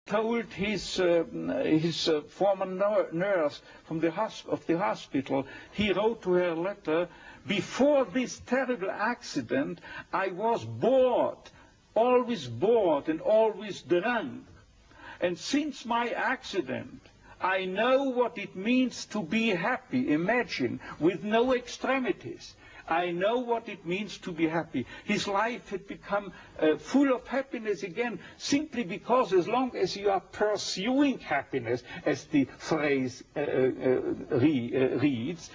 told his former nurse from the hospital, he wrote to her letter, before this terrible accident, I was bored and always drunk. And since my accident, I know what it means to be happy, imagine, with no extremities. I know what it means to be happy. His life had become full of happiness again, simply because as long as you are pursuing happiness, as the phrase reads,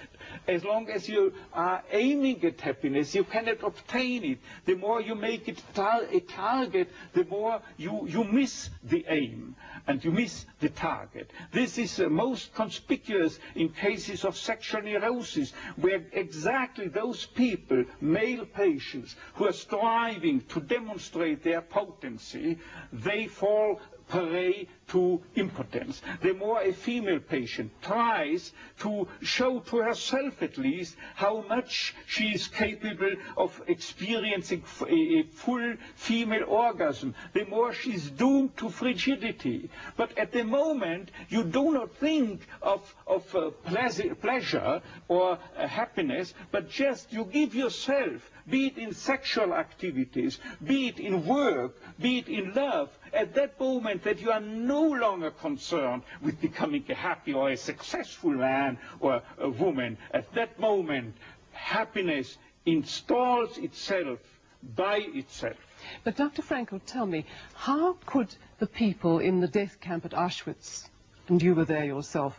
as long as you are aiming at happiness, you cannot obtain it. The more you make it a target, the more you miss the aim and you miss the target. This is most conspicuous in cases of sexual neurosis, where exactly those people, male patients, who are striving to demonstrate their potency, they fall prey to impotence. The more a female patient tries to show to herself at least how much she is capable of experiencing a full female orgasm, the more she's doomed to frigidity. But at the moment, you do not think of pleasure or happiness, but just you give yourself, be it in sexual activities, be it in work, be it in love, at that moment that you are no longer concerned with becoming a happy or a successful man or a woman. At that moment, happiness installs itself by itself. But Dr. Frankel, tell me, how could the people in the death camp at Auschwitz, and you were there yourself,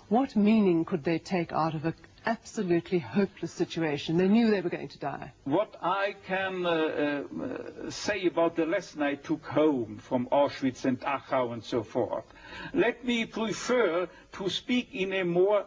what meaning could they take out of an absolutely hopeless situation? They knew they were going to die. What I can say about the lesson I took home from Auschwitz and Dachau and so forth, let me prefer to speak in a more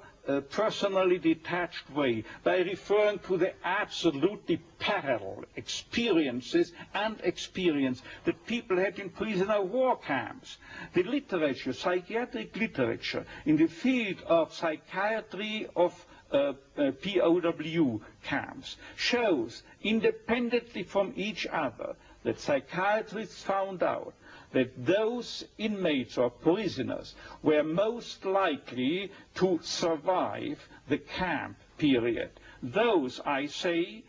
personally detached way by referring to the absolutely parallel experiences that people had in prisoner war camps. The literature, psychiatric literature in the field of psychiatry of POW camps shows, independently from each other, that psychiatrists found out that those inmates or prisoners were most likely to survive the camp period. Those, I say,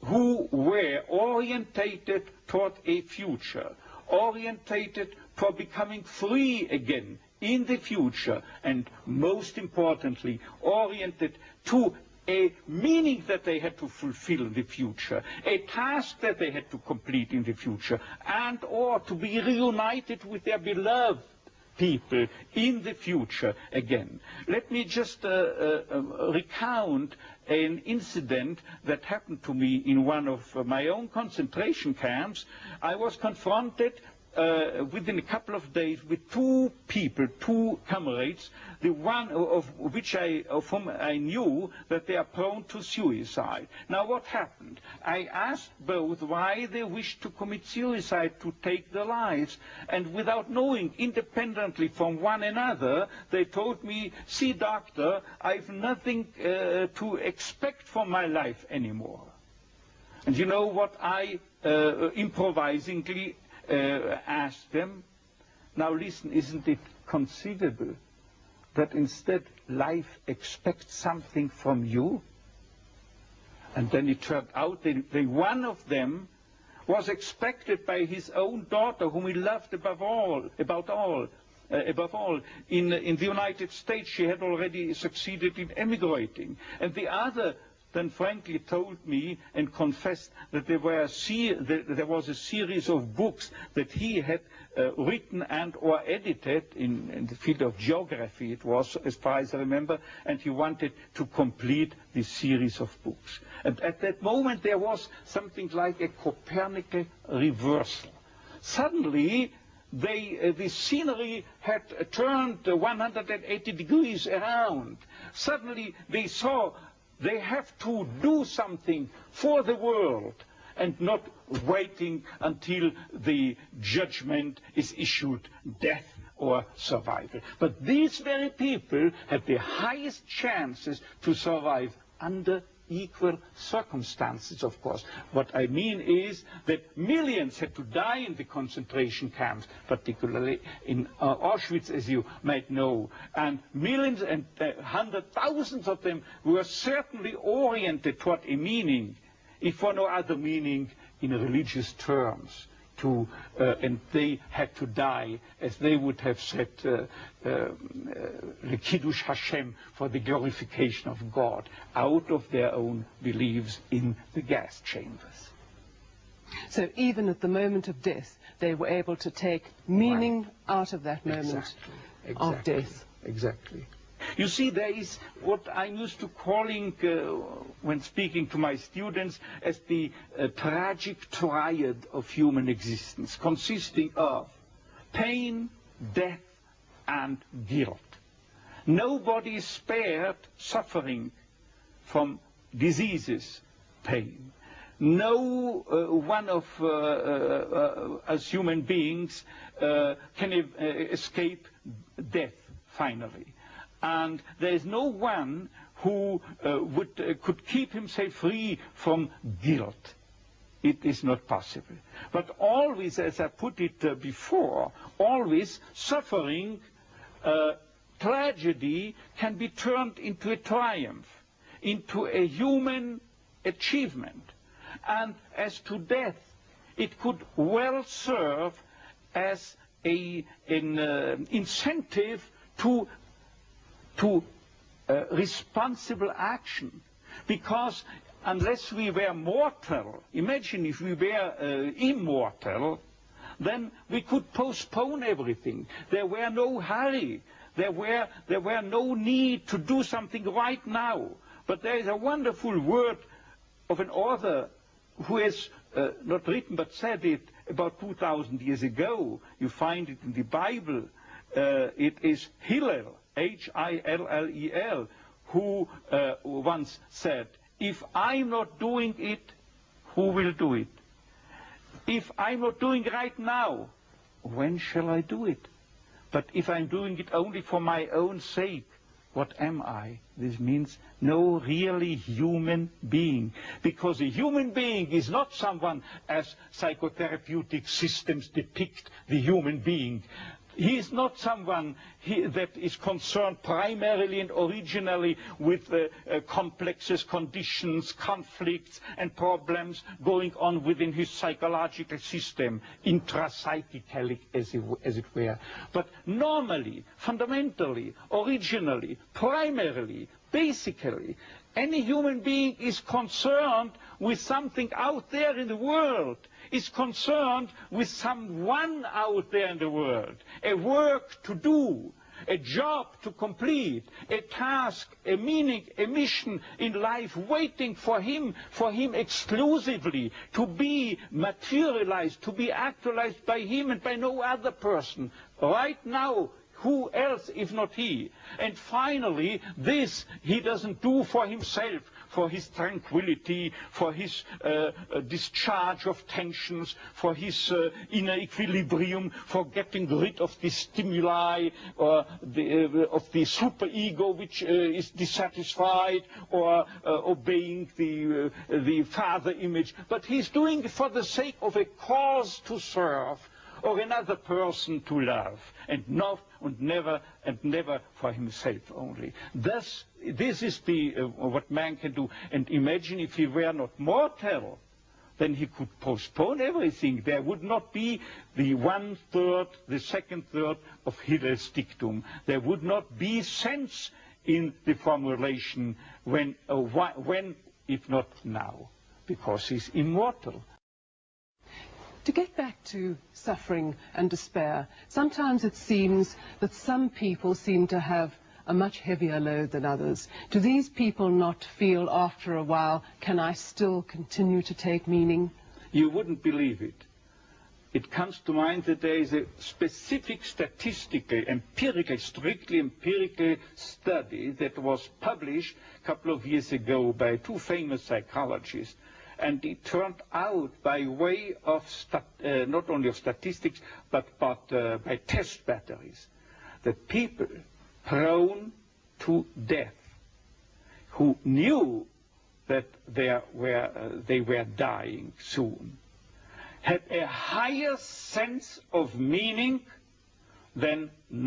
who were orientated toward a future, orientated for becoming free again in the future, and most importantly, oriented to a meaning that they had to fulfill in the future, a task that they had to complete in the future, and or to be reunited with their beloved people in the future again. Let me just recount an incident that happened to me in one of my own concentration camps. I was confronted within a couple of days with two people, two comrades, the one of whom I knew that they are prone to suicide. Now what happened? I asked both why they wished to commit suicide, to take their lives, and without knowing, independently from one another, they told me, see doctor, I've nothing to expect from my life anymore. And you know what I improvisingly asked them? Now listen, isn't it conceivable that instead life expects something from you? And then it turned out that one of them was expected by his own daughter, whom he loved above all. In the United States, she had already succeeded in emigrating. And the other then frankly told me and confessed that there was a series of books that he had written and or edited in the field of geography, it was, as far as I remember, and he wanted to complete this series of books. And at that moment there was something like a Copernican reversal. Suddenly the scenery had turned 180 degrees around. Suddenly they saw they have to do something for the world and not waiting until the judgment is issued, death or survival. But these very people had the highest chances to survive under equal circumstances, of course. What I mean is that millions had to die in the concentration camps, particularly in Auschwitz, as you might know, and millions and hundred thousands of them were certainly oriented toward a meaning, if for no other meaning, in religious terms. And they had to die, as they would have said, the Kiddush Hashem, for the glorification of God, out of their own beliefs in the gas chambers. So even at the moment of death, they were able to take meaning out of that moment of death. Exactly. You see, there is what I'm used to calling, when speaking to my students, as the tragic triad of human existence, consisting of pain, death, and guilt. Nobody is spared suffering from diseases, pain. No one of us human beings can escape death, finally. And there is no one who could keep himself free from guilt. It is not possible. But always, as I put it before, always suffering, tragedy can be turned into a triumph, into a human achievement. And as to death, it could well serve as an incentive to responsible action, because unless we were mortal, imagine if we were immortal, then we could postpone everything. There were no hurry. There were no need to do something right now. But there is a wonderful word of an author who has not written but said it about 2,000 years ago. You find it in the Bible. It is Hillel, Hillel, who once said, if I'm not doing it, who will do it? If I'm not doing it right now, when shall I do it? But if I'm doing it only for my own sake, what am I? This means no really human being. Because a human being is not someone, as psychotherapeutic systems depict the human being. He is not someone that is concerned primarily and originally with complexes, conditions, conflicts, and problems going on within his psychological system, intrapsychically, as it were. But normally, fundamentally, originally, primarily, basically, any human being is concerned with something out there in the world, is concerned with someone out there in the world, a work to do, a job to complete, a task, a meaning, a mission in life waiting for him exclusively to be materialized, to be actualized by him and by no other person. Right now, who else if not he? And finally, this he doesn't do for himself, for his tranquility, for his discharge of tensions, for his inner equilibrium, for getting rid of the stimuli or of the superego which is dissatisfied, or obeying the father image. But he's doing it for the sake of a cause to serve, or another person to love, and never for himself only. Thus, this is what man can do. And imagine if he were not mortal, then he could postpone everything. There would not be the 1/3, the 2/3 of Hillel's dictum. There would not be sense in the formulation when, if not now, because he's immortal. To get back to suffering and despair, sometimes it seems that some people seem to have a much heavier load than others. Do these people not feel after a while, can I still continue to take meaning? You wouldn't believe it. It comes to mind that there is a specific statistical, strictly empirical study that was published a couple of years ago by two famous psychologists. And it turned out, by way of not only of statistics, but by test batteries, that people prone to death, who knew that they were dying soon, had a higher sense of meaning than